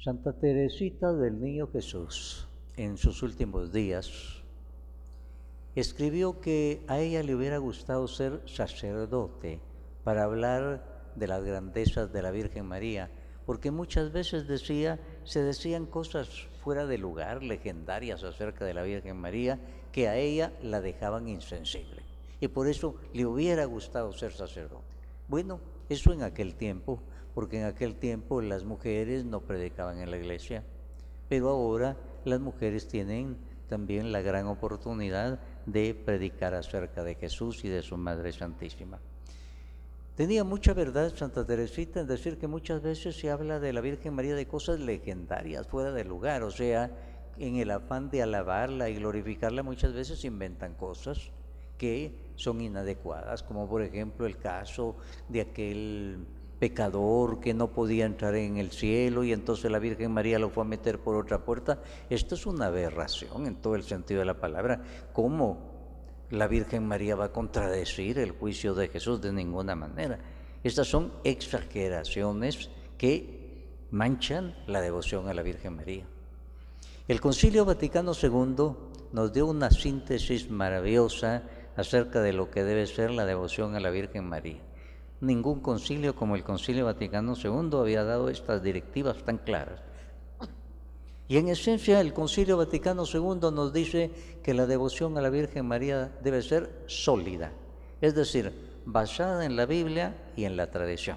Santa Teresita del Niño Jesús, en sus últimos días, escribió que a ella le hubiera gustado ser sacerdote para hablar de las grandezas de la Virgen María, porque muchas veces se decían cosas fuera de lugar, legendarias acerca de la Virgen María, que a ella la dejaban insensible. Y por eso le hubiera gustado ser sacerdote. Bueno, eso en aquel tiempo, porque en aquel tiempo las mujeres no predicaban en la iglesia, pero ahora las mujeres tienen también la gran oportunidad de predicar acerca de Jesús y de su Madre Santísima. Tenía mucha verdad Santa Teresita en decir que muchas veces se habla de la Virgen María de cosas legendarias, fuera de lugar, o sea, en el afán de alabarla y glorificarla muchas veces inventan cosas que son inadecuadas, como por ejemplo el caso de aquel pecador que no podía entrar en el cielo y entonces la Virgen María lo fue a meter por otra puerta. Esto es una aberración en todo el sentido de la palabra. ¿Cómo la Virgen María va a contradecir el juicio de Jesús? De ninguna manera. Estas son exageraciones que manchan la devoción a la Virgen María. El Concilio Vaticano II nos dio una síntesis maravillosa acerca de lo que debe ser la devoción a la Virgen María. Ningún concilio como el Concilio Vaticano II había dado estas directivas tan claras. Y en esencia el Concilio Vaticano II nos dice que la devoción a la Virgen María debe ser sólida, es decir, basada en la Biblia y en la tradición.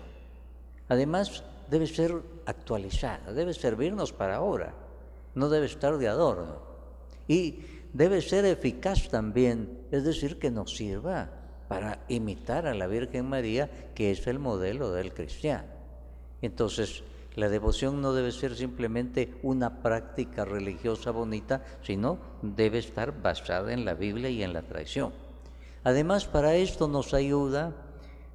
Además, debe ser actualizada, debe servirnos para ahora, no debe estar de adorno. Y debe ser eficaz también, es decir, que nos sirva para imitar a la Virgen María, que es el modelo del cristiano. Entonces, la devoción no debe ser simplemente una práctica religiosa bonita, sino debe estar basada en la Biblia y en la tradición. Además, para esto nos ayuda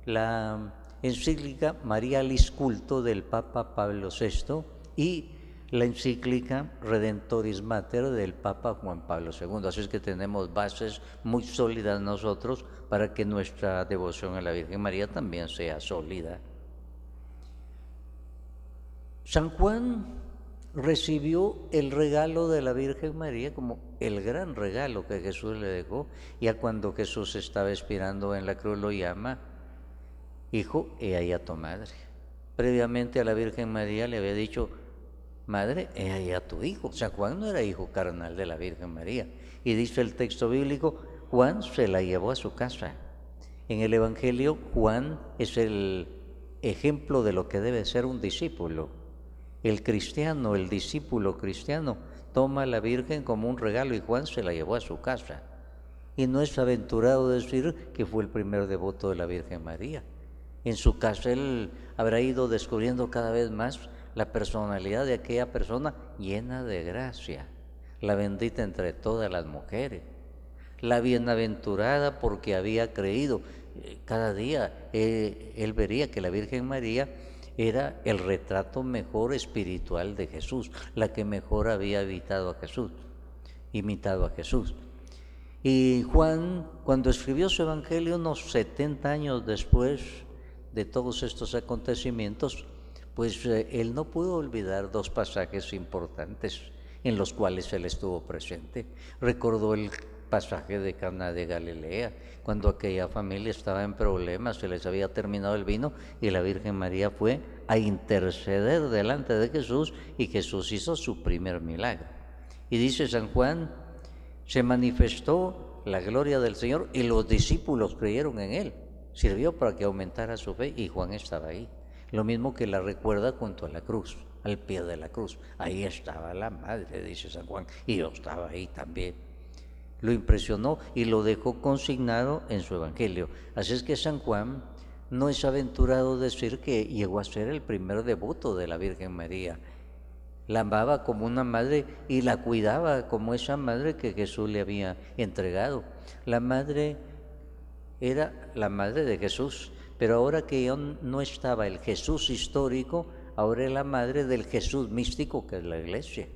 la encíclica Marialis Culto del Papa Pablo VI y la encíclica Redentoris Mater del Papa Juan Pablo II. Así es que tenemos bases muy sólidas nosotros para que nuestra devoción a la Virgen María también sea sólida. San Juan recibió el regalo de la Virgen María como el gran regalo que Jesús le dejó. Ya cuando Jesús estaba expirando en la cruz lo llama: hijo, he ahí a tu madre. Previamente a la Virgen María le había dicho: madre, he ahí a tu hijo. San Juan no era hijo carnal de la Virgen María. Y dice el texto bíblico, Juan se la llevó a su casa. En el Evangelio, Juan es el ejemplo de lo que debe ser un discípulo. El cristiano, el discípulo cristiano, toma a la Virgen como un regalo y Juan se la llevó a su casa. Y no es aventurado decir que fue el primer devoto de la Virgen María. En su casa él habrá ido descubriendo cada vez más la personalidad de aquella persona llena de gracia, la bendita entre todas las mujeres, la bienaventurada porque había creído. Cada día él vería que la Virgen María era el retrato mejor espiritual de Jesús, la que mejor había imitado a Jesús. Y Juan, cuando escribió su Evangelio, unos 70 años después de todos estos acontecimientos, pues él no pudo olvidar dos pasajes importantes en los cuales él estuvo presente. Recordó el pasaje de Caná de Galilea, cuando aquella familia estaba en problemas, se les había terminado el vino y la Virgen María fue a interceder delante de Jesús y Jesús hizo su primer milagro. Y dice San Juan, se manifestó la gloria del Señor y los discípulos creyeron en él. Sirvió para que aumentara su fe y Juan estaba ahí. Lo mismo que la recuerda junto a la cruz, al pie de la cruz. Ahí estaba la madre, dice San Juan, y yo estaba ahí también. Lo impresionó y lo dejó consignado en su Evangelio. Así es que San Juan no es aventurado decir que llegó a ser el primer devoto de la Virgen María. La amaba como una madre y la cuidaba como esa madre que Jesús le había entregado. La madre era la madre de Jesús, pero ahora que no estaba el Jesús histórico, ahora es la madre del Jesús místico, que es la Iglesia.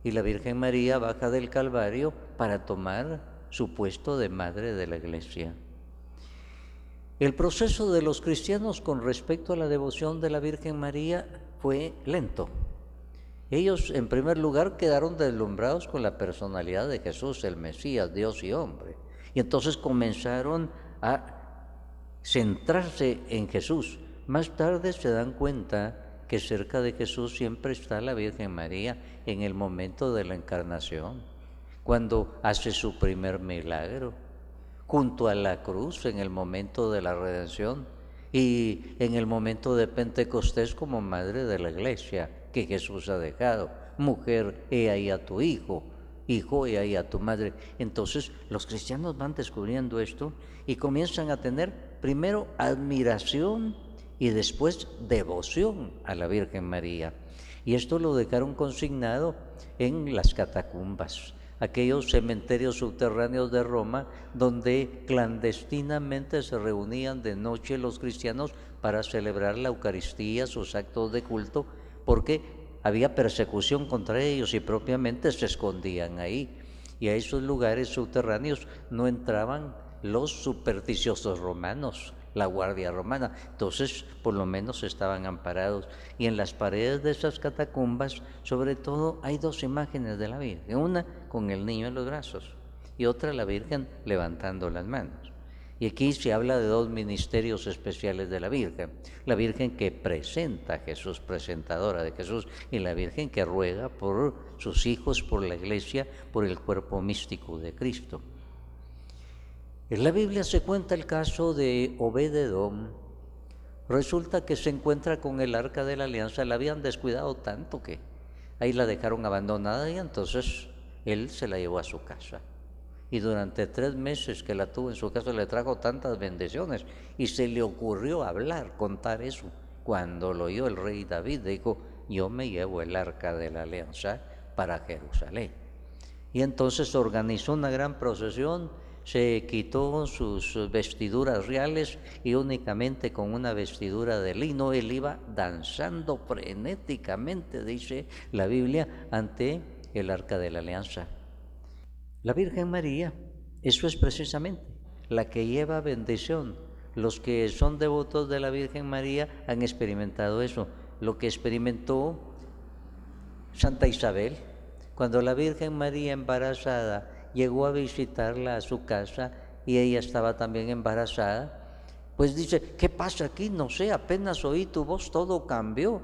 Y la Virgen María baja del Calvario para tomar su puesto de madre de la Iglesia. El proceso de los cristianos con respecto a la devoción de la Virgen María fue lento. Ellos, en primer lugar, quedaron deslumbrados con la personalidad de Jesús, el Mesías, Dios y hombre. Y entonces comenzaron a centrarse en Jesús. Más tarde se dan cuenta que cerca de Jesús siempre está la Virgen María en el momento de la encarnación, cuando hace su primer milagro, junto a la cruz en el momento de la redención y en el momento de Pentecostés como madre de la iglesia que Jesús ha dejado. Mujer, he ahí a tu hijo, hijo, he ahí a tu madre. Entonces los cristianos van descubriendo esto y comienzan a tener primero admiración y después devoción a la Virgen María. Y esto lo dejaron consignado en las catacumbas, aquellos cementerios subterráneos de Roma donde clandestinamente se reunían de noche los cristianos para celebrar la Eucaristía, sus actos de culto, porque había persecución contra ellos y propiamente se escondían ahí. Y a esos lugares subterráneos no entraban los supersticiosos romanos, la guardia romana. Entonces, por lo menos estaban amparados. Y en las paredes de esas catacumbas, sobre todo, hay dos imágenes de la Virgen. Una con el niño en los brazos y otra la Virgen levantando las manos. Y aquí se habla de dos ministerios especiales de la Virgen. La Virgen que presenta a Jesús, presentadora de Jesús, y la Virgen que ruega por sus hijos, por la Iglesia, por el cuerpo místico de Cristo. En la Biblia se cuenta el caso de Obed-Edom. Resulta que se encuentra con el Arca de la Alianza. La habían descuidado tanto que ahí la dejaron abandonada y entonces él se la llevó a su casa. Y durante 3 meses que la tuvo en su casa le trajo tantas bendiciones y se le ocurrió hablar, contar eso. Cuando lo oyó el rey David, dijo: yo me llevo el Arca de la Alianza para Jerusalén. Y entonces organizó una gran procesión, se quitó sus vestiduras reales y únicamente con una vestidura de lino él iba danzando frenéticamente, dice la Biblia, ante el Arca de la Alianza. La Virgen María, eso es precisamente la que lleva bendición. Los que son devotos de la Virgen María han experimentado eso, lo que experimentó Santa Isabel. Cuando la Virgen María embarazada llegó a visitarla a su casa y ella estaba también embarazada, pues dice: ¿qué pasa aquí? No sé, apenas oí tu voz, todo cambió.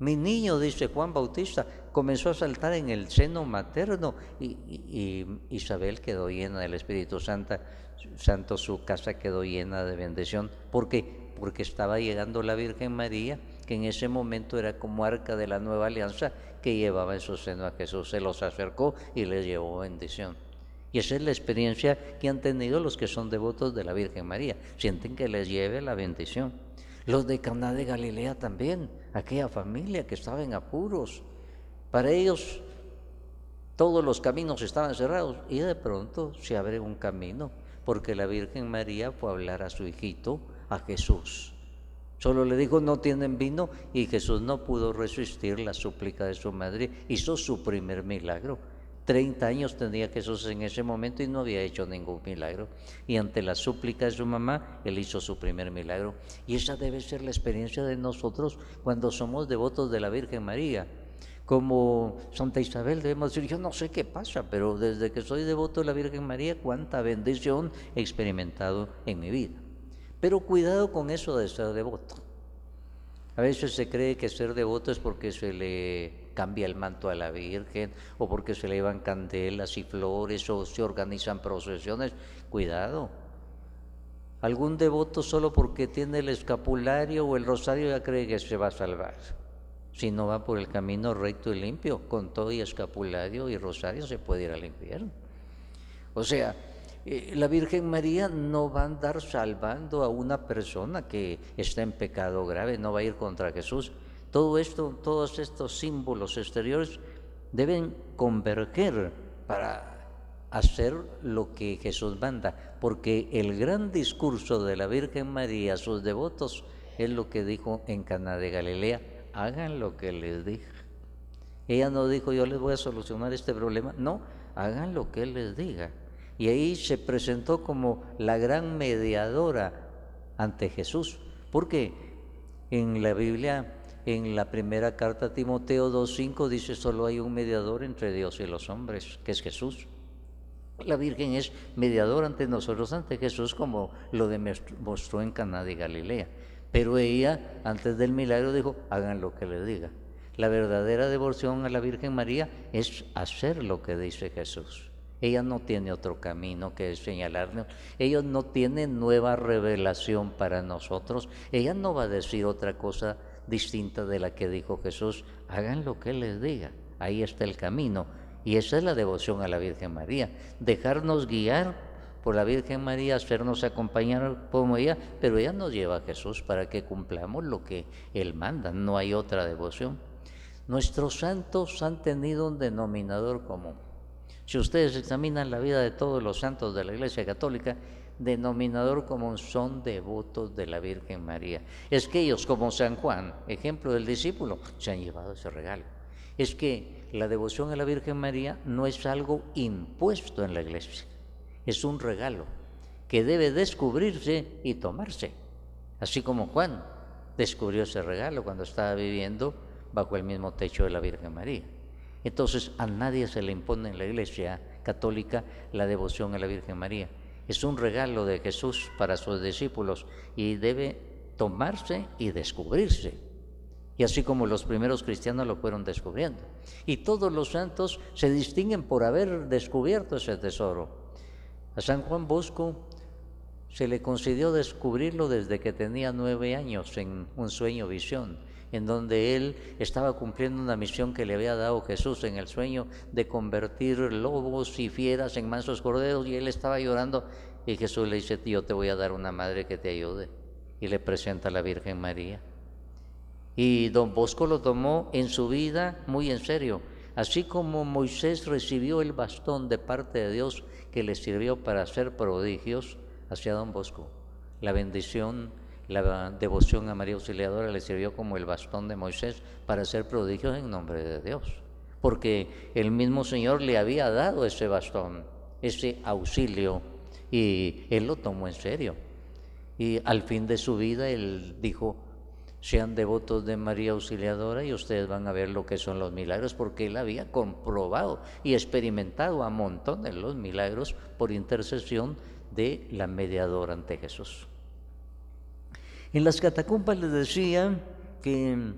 Mi niño, dice Juan Bautista, comenzó a saltar en el seno materno y Isabel quedó llena del Espíritu Santo, su casa quedó llena de bendición. ¿Por qué? Porque estaba llegando la Virgen María, que en ese momento era como arca de la nueva alianza, que llevaba en su seno a Jesús, se los acercó y les llevó bendición. Y esa es la experiencia que han tenido los que son devotos de la Virgen María, sienten que les lleve la bendición. Los de Caná de Galilea también, aquella familia que estaba en apuros, para ellos todos los caminos estaban cerrados y de pronto se abre un camino, porque la Virgen María fue a hablar a su hijito, a Jesús. Solo le dijo: no tienen vino, y Jesús no pudo resistir la súplica de su madre, hizo su primer milagro. 30 años tenía Jesús en ese momento y no había hecho ningún milagro. Y ante la súplica de su mamá, él hizo su primer milagro. Y esa debe ser la experiencia de nosotros cuando somos devotos de la Virgen María. Como Santa Isabel debemos decir: yo no sé qué pasa, pero desde que soy devoto de la Virgen María, cuánta bendición he experimentado en mi vida. Pero cuidado con eso de ser devoto. A veces se cree que ser devoto es porque se le cambia el manto a la Virgen, o porque se le llevan candelas y flores, o se organizan procesiones. Cuidado. Algún devoto solo porque tiene el escapulario o el rosario ya cree que se va a salvar. Si no va por el camino recto y limpio, con todo y escapulario y rosario se puede ir al infierno. O sea, la Virgen María no va a andar salvando a una persona que está en pecado grave, no va a ir contra Jesús. Todo esto, todos estos símbolos exteriores deben converger para hacer lo que Jesús manda, porque el gran discurso de la Virgen María a sus devotos es lo que dijo en Caná de Galilea: hagan lo que les diga. Ella no dijo: yo les voy a solucionar este problema, no, hagan lo que Él les diga. Y ahí se presentó como la gran mediadora ante Jesús, porque en la Biblia en la primera carta a Timoteo 2:5 dice: solo hay un mediador entre Dios y los hombres, que es Jesús. La Virgen es mediadora ante nosotros, ante Jesús, como lo demostró en Caná de Galilea. Pero ella, antes del milagro, dijo: hagan lo que le diga. La verdadera devoción a la Virgen María es hacer lo que dice Jesús. Ella no tiene otro camino que señalarnos. Ella no tiene nueva revelación para nosotros. Ella no va a decir otra cosa distinta de la que dijo Jesús. Hagan lo que Él les diga. Ahí está el camino. Y esa es la devoción a la Virgen María. Dejarnos guiar por la Virgen María, hacernos acompañar como ella, pero ella nos lleva a Jesús para que cumplamos lo que Él manda. No hay otra devoción. Nuestros santos han tenido un denominador común. Si ustedes examinan la vida de todos los santos de la Iglesia Católica, denominador común: son devotos de la Virgen María. Es que ellos, como San Juan, ejemplo del discípulo, se han llevado ese regalo. Es que la devoción a la Virgen María no es algo impuesto en la Iglesia, es un regalo que debe descubrirse y tomarse, así como Juan descubrió ese regalo cuando estaba viviendo bajo el mismo techo de la Virgen María. Entonces, a nadie se le impone en la Iglesia Católica la devoción a la Virgen María. Es un regalo de Jesús para sus discípulos y debe tomarse y descubrirse. Y así como los primeros cristianos lo fueron descubriendo. Y todos los santos se distinguen por haber descubierto ese tesoro. A San Juan Bosco se le concedió descubrirlo desde que tenía 9 años en un sueño visión, en donde él estaba cumpliendo una misión que le había dado Jesús en el sueño de convertir lobos y fieras en mansos corderos, y él estaba llorando y Jesús le dice: yo te voy a dar una madre que te ayude, y le presenta a la Virgen María. Y don Bosco lo tomó en su vida muy en serio, así como Moisés recibió el bastón de parte de Dios que le sirvió para hacer prodigios. Hacia don Bosco la bendición, la devoción a María Auxiliadora le sirvió como el bastón de Moisés para hacer prodigios en nombre de Dios, porque el mismo Señor le había dado ese bastón, ese auxilio, y él lo tomó en serio. Y al fin de su vida él dijo: sean devotos de María Auxiliadora y ustedes van a ver lo que son los milagros, porque él había comprobado y experimentado a montones los milagros por intercesión de la mediadora ante Jesús. En las catacumbas les decía que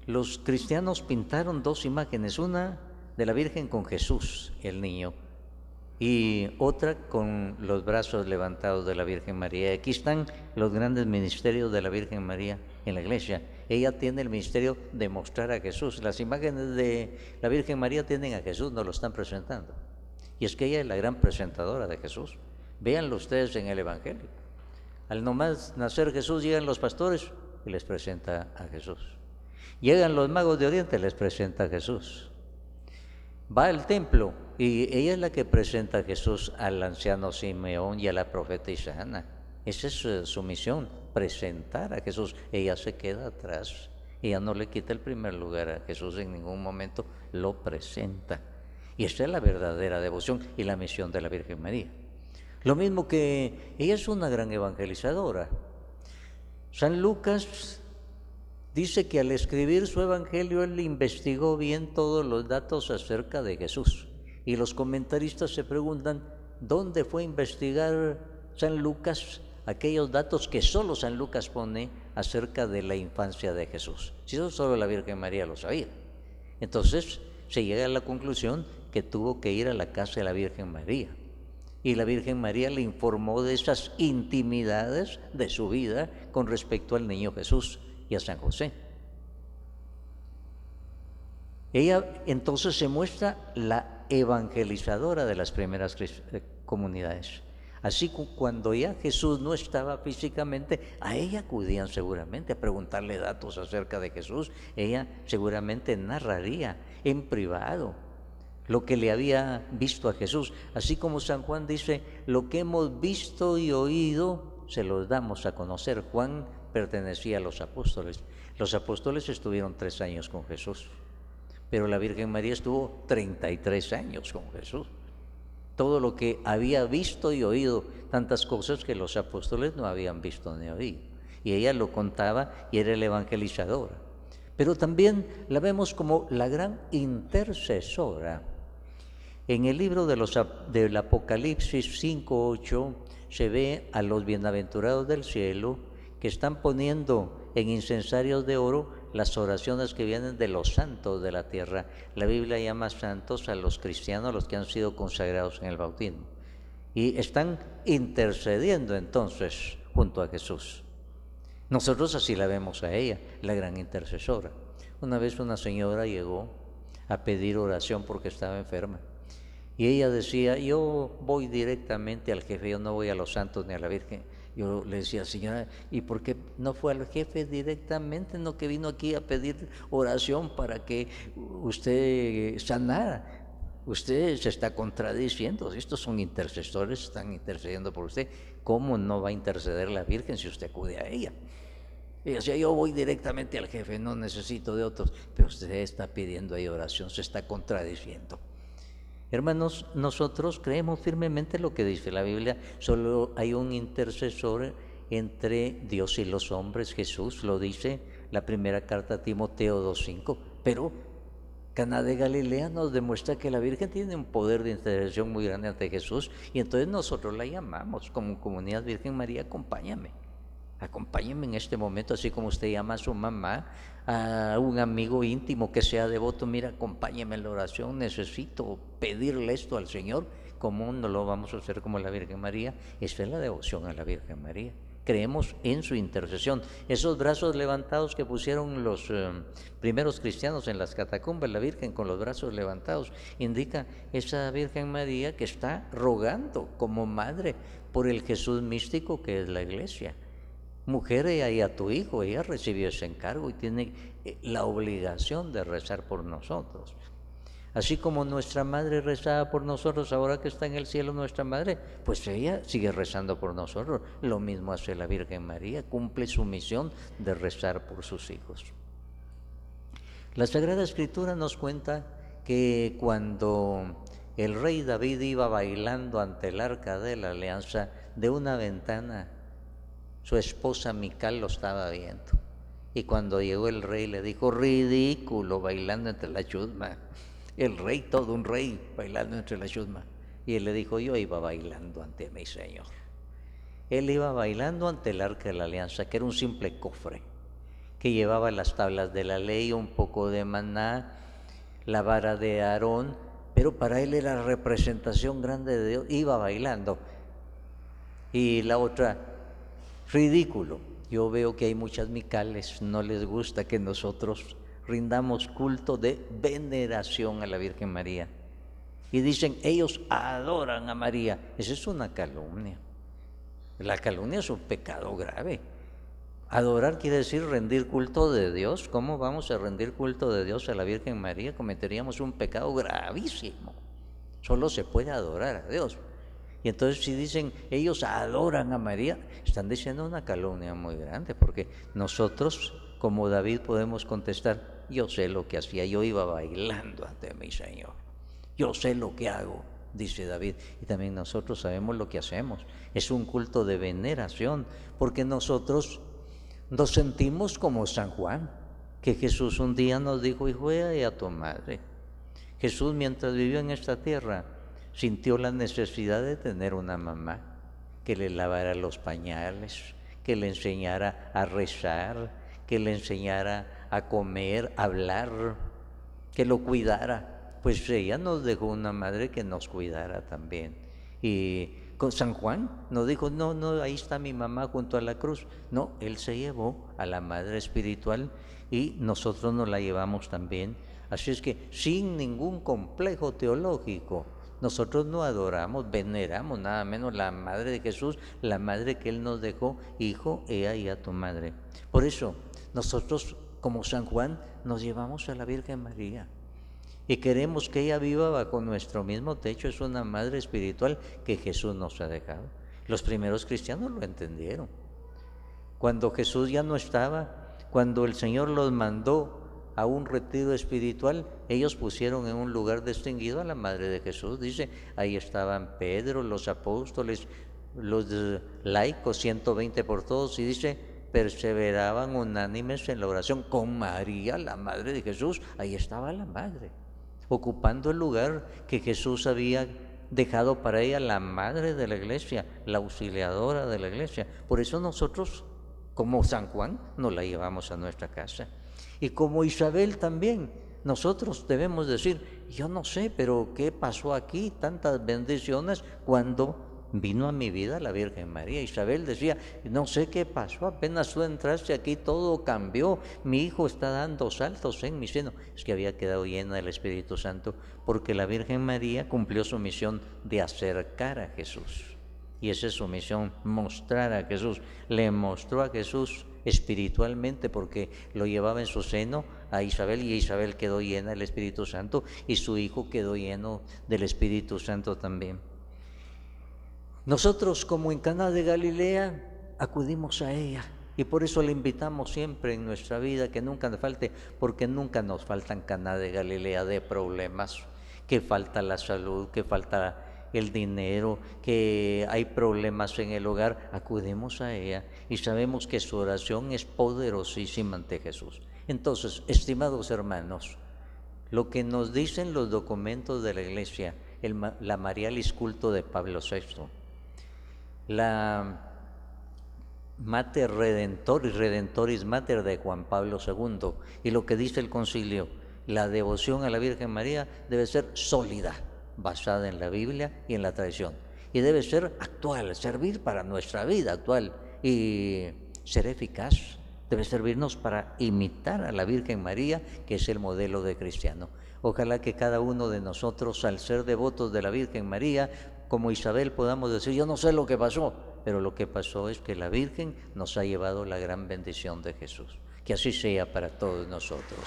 los cristianos pintaron 2 imágenes, una de la Virgen con Jesús, el niño, y otra con los brazos levantados de la Virgen María. Aquí están los grandes ministerios de la Virgen María en la Iglesia. Ella tiene el ministerio de mostrar a Jesús. Las imágenes de la Virgen María tienen a Jesús, nos lo están presentando. Y es que ella es la gran presentadora de Jesús. Véanlo ustedes en el Evangelio. Al nomás nacer Jesús, llegan los pastores y les presenta a Jesús. Llegan los magos de Oriente, les presenta a Jesús. Va al templo y ella es la que presenta a Jesús al anciano Simeón y a la profetisa Ana. Esa es su misión, presentar a Jesús. Ella se queda atrás, ella no le quita el primer lugar a Jesús, en ningún momento lo presenta. Y esa es la verdadera devoción y la misión de la Virgen María. Lo mismo que ella es una gran evangelizadora. San Lucas dice que al escribir su evangelio él investigó bien todos los datos acerca de Jesús. Y los comentaristas se preguntan: ¿dónde fue a investigar San Lucas aquellos datos que solo San Lucas pone acerca de la infancia de Jesús? Si eso solo la Virgen María lo sabía. Entonces se llega a la conclusión que tuvo que ir a la casa de la Virgen María. Y la Virgen María le informó de esas intimidades de su vida con respecto al niño Jesús y a San José. Ella entonces se muestra la evangelizadora de las primeras comunidades. Así que cuando ya Jesús no estaba físicamente, a ella acudían seguramente a preguntarle datos acerca de Jesús. Ella seguramente narraría en privado lo que le había visto a Jesús. Así como San Juan dice: lo que hemos visto y oído se los damos a conocer. Juan pertenecía a los apóstoles. Los apóstoles estuvieron 3 años con Jesús, pero la Virgen María estuvo 33 años con Jesús. Todo lo que había visto y oído, tantas cosas que los apóstoles no habían visto ni oído. Y ella lo contaba y era la evangelizadora. pero también la vemos como la gran intercesora. En el libro del Apocalipsis 5:8 se ve a los bienaventurados del cielo que están poniendo en incensarios de oro las oraciones que vienen de los santos de la tierra. La Biblia llama santos a los cristianos, los que han sido consagrados en el bautismo. Y están intercediendo entonces junto a Jesús. Nosotros así la vemos a ella, la gran intercesora. Una vez una señora llegó a pedir oración porque estaba enferma. Y ella decía, yo voy directamente al jefe, yo no voy a los santos ni a la Virgen. Yo le decía, señora, ¿y por qué no fue al jefe directamente? No, que vino aquí a pedir oración para que usted sanara. Usted se está contradiciendo. Estos son intercesores, están intercediendo por usted. ¿Cómo no va a interceder la Virgen si usted acude a ella? Y decía, yo voy directamente al jefe, no necesito de otros. Pero usted está pidiendo ahí oración, se está contradiciendo. Hermanos, nosotros creemos firmemente lo que dice la Biblia. Solo hay un intercesor entre Dios y los hombres. Jesús lo dice la primera carta a Timoteo 2:5. Pero Caná de Galilea nos demuestra que la Virgen tiene un poder de intercesión muy grande ante Jesús. Y entonces nosotros la llamamos como comunidad Virgen María, acompáñame. Acompáñeme en este momento, así como usted llama a su mamá, a un amigo íntimo que sea devoto. Mira, acompáñeme en la oración, necesito pedirle esto al Señor. ¿Cómo no lo vamos a hacer como la Virgen María? Esta es la devoción a la Virgen María. Creemos en su intercesión. Esos brazos levantados que pusieron los primeros cristianos en las catacumbas, la Virgen con los brazos levantados, indica esa Virgen María que está rogando como madre por el Jesús místico que es la Iglesia. Mujer, y a tu hijo, ella recibió ese encargo y tiene la obligación de rezar por nosotros. Así como nuestra madre rezaba por nosotros, ahora que está en el cielo nuestra madre, pues ella sigue rezando por nosotros. Lo mismo hace la Virgen María, cumple su misión de rezar por sus hijos. La Sagrada Escritura nos cuenta que cuando el rey David iba bailando ante el arca de la alianza, de una ventana su esposa Mical lo estaba viendo. Y cuando llegó el rey le dijo, ridículo, bailando entre la chusma. El rey, todo un rey, bailando entre la chusma. Y él le dijo, yo iba bailando ante mi Señor. Él iba bailando ante el arca de la alianza, que era un simple cofre, que llevaba las tablas de la ley, un poco de maná, la vara de Aarón, pero para él era la representación grande de Dios. Iba bailando. Y la otra, ridículo. Yo veo que hay muchas Micales, no les gusta que nosotros rindamos culto de veneración a la Virgen María. Y dicen, ellos adoran a María. Esa es una calumnia. La calumnia es un pecado grave. Adorar quiere decir rendir culto de Dios. ¿Cómo vamos a rendir culto de Dios a la Virgen María? Cometeríamos un pecado gravísimo. Solo se puede adorar a Dios. Y entonces si dicen, ellos adoran a María, están diciendo una calumnia muy grande, porque nosotros, como David, podemos contestar, yo sé lo que hacía, yo iba bailando ante mi Señor. Yo sé lo que hago, dice David. Y también nosotros sabemos lo que hacemos. Es un culto de veneración, porque nosotros nos sentimos como San Juan, que Jesús un día nos dijo, hijo, ve a tu madre. Jesús, mientras vivió en esta tierra, sintió la necesidad de tener una mamá que le lavara los pañales, que le enseñara a rezar, que le enseñara a comer, a hablar, que lo cuidara. Pues ella nos dejó una madre que nos cuidara también. Y con San Juan nos dijo, no, ahí está mi mamá junto a la cruz. No, él se llevó a la madre espiritual y nosotros nos la llevamos también. Así es que sin ningún complejo teológico, nosotros no adoramos, veneramos nada menos la madre de Jesús, la madre que Él nos dejó, hijo, he ahí a tu madre. Por eso, nosotros como San Juan nos llevamos a la Virgen María y queremos que ella viva bajo nuestro mismo techo. Es una madre espiritual que Jesús nos ha dejado. Los primeros cristianos lo entendieron. Cuando Jesús ya no estaba, cuando el Señor los mandó a un retiro espiritual, ellos pusieron en un lugar distinguido a la madre de Jesús. Dice, ahí estaban Pedro, los apóstoles, los laicos, 120 por todos, y dice, perseveraban unánimes en la oración con María, la madre de Jesús. Ahí estaba la madre, ocupando el lugar que Jesús había dejado para ella, la madre de la iglesia, la auxiliadora de la iglesia. Por eso nosotros, como San Juan, nos la llevamos a nuestra casa. Y como Isabel también, nosotros debemos decir, yo no sé, pero ¿qué pasó aquí? Tantas bendiciones cuando vino a mi vida la Virgen María. Isabel decía, no sé qué pasó, apenas tú entraste aquí todo cambió, mi hijo está dando saltos en mi seno. Es que había quedado llena del Espíritu Santo, porque la Virgen María cumplió su misión de acercar a Jesús. Y esa es su misión, mostrar a Jesús. Le mostró a Jesús espiritualmente, porque lo llevaba en su seno a Isabel, y Isabel quedó llena del Espíritu Santo, y su hijo quedó lleno del Espíritu Santo también. Nosotros, como en Caná de Galilea, acudimos a ella, y por eso le invitamos siempre en nuestra vida que nunca nos falte, porque nunca nos falta en Caná de Galilea de problemas, que falta la salud, que falta el dinero, que hay problemas en el hogar. Acudimos a ella y sabemos que su oración es poderosísima ante Jesús. Entonces, estimados hermanos, lo que nos dicen los documentos de la Iglesia, la Marialis Culto de Pablo VI, la Mater Redentoris, Redentoris Mater de Juan Pablo II, y lo que dice el concilio, la devoción a la Virgen María debe ser sólida, basada en la Biblia y en la tradición, y debe ser actual, servir para nuestra vida actual, y ser eficaz. Debe servirnos para imitar a la Virgen María, que es el modelo de cristiano. Ojalá que cada uno de nosotros, al ser devotos de la Virgen María, como Isabel, podamos decir, yo no sé lo que pasó, pero lo que pasó es que la Virgen nos ha llevado la gran bendición de Jesús. Que así sea para todos nosotros.